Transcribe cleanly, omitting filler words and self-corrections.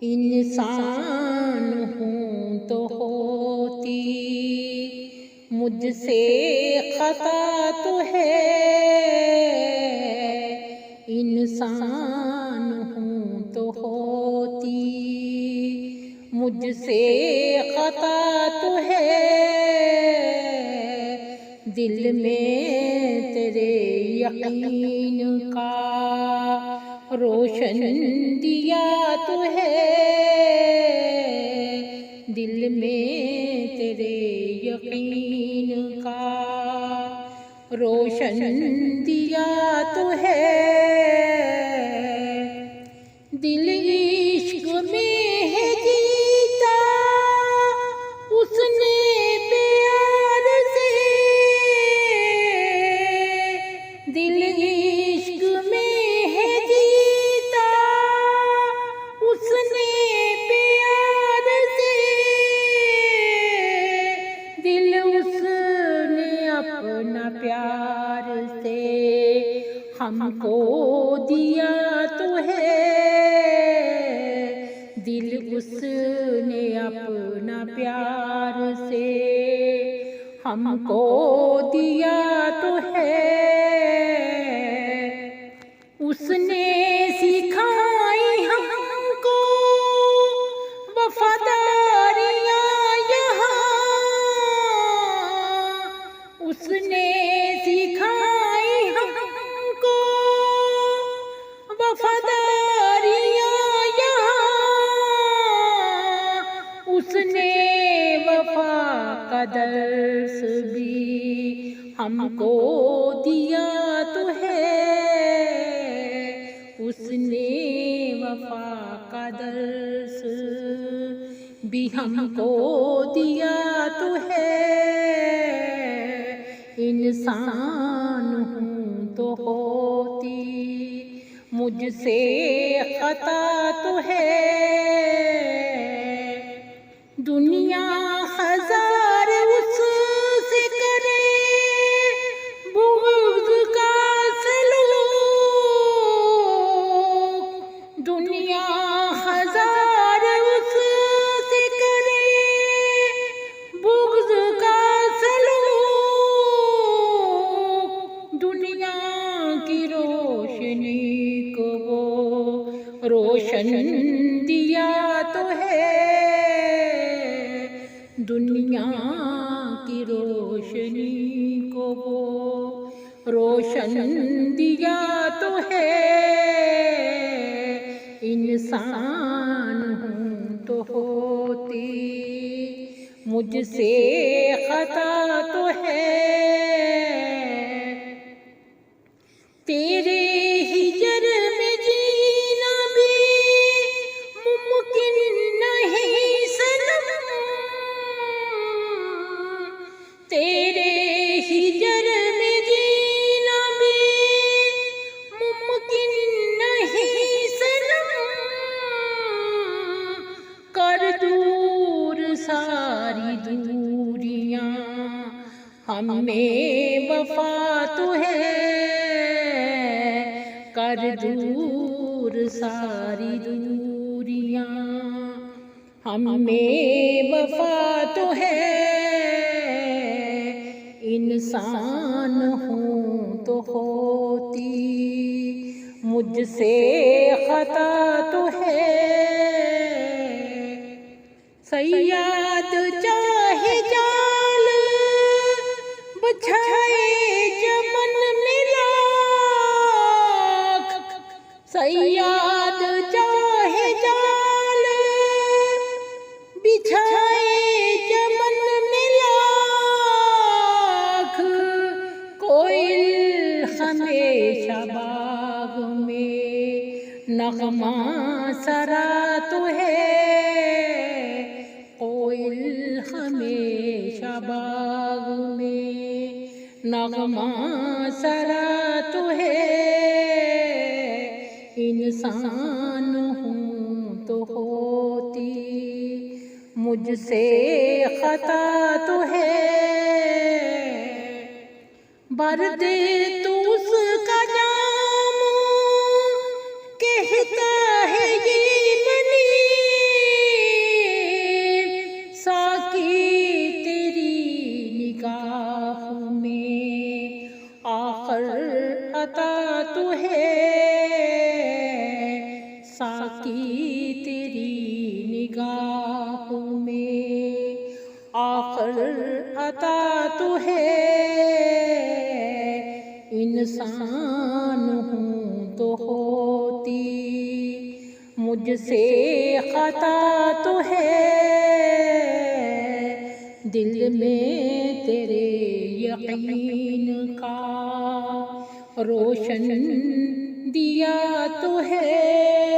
इंसान हूँ तो होती मुझसे खता तो है। इंसान हूँ तो होती मुझसे खता तो है। दिल में तेरे यकीन का रोशन दिया तो है। दिल में तेरे यकीन का रोशन दिया तो है। दिल इश्क में है जीता उसने प्यार से। दिल इश्क में है जीता उसने प्यार से। दिल उसने अपना प्यार से हमको दिया तो है। दिल उसने अपना प्यार से हमको दिया तो है। उसने सिखाई हमको वफादारियाँ यहाँ। उसने सिखाई हमको वफादारियाँ यहाँ। उसने वफा का दर्स भी हमको दिया तो है। उसने वफा का दर्स भी हमको दिया तो है। इंसान हूँ तो होती मुझसे खता तो है। दुनिया हजार उससे करे बुग़्ज़ का सलूक। दुनिया हजार उससे करे बुग़्ज़ का सलूक। दुनिया की रोशनी को वो रोशन दिया तो है। दुनिया की रोशनी को वो रोशन दिया तो है। इंसान हूँ तो होती मुझसे खता तो है। तेरे हिजर में जीना भी मुमकिन नहीं सनम। तेरे हिजर में जीना भी मुमकिन नहीं सनम। कर दूर सारी दूरियां हमें वफा तो है। कर दूर सारी दूरियां हमें वफा तो है। इंसान हूँ तो होती मुझसे खता तो है। सैयाद चाहे जाल बिछाए चमन में लाख। सैयाद चाहे जाल बिछाए चमन में लाख। कोयल हमेशा बाग में नगमा सरा तो है। कोयल हमेशा बाग में नगमा सरा तो है। इंसान हूँ तो होती मुझसे खता तो है। भर दे तू उसका जाम कहता है ये बनी। मुझसे खता तो है, दिल में तेरे यकीन का रोशन दिया तो है।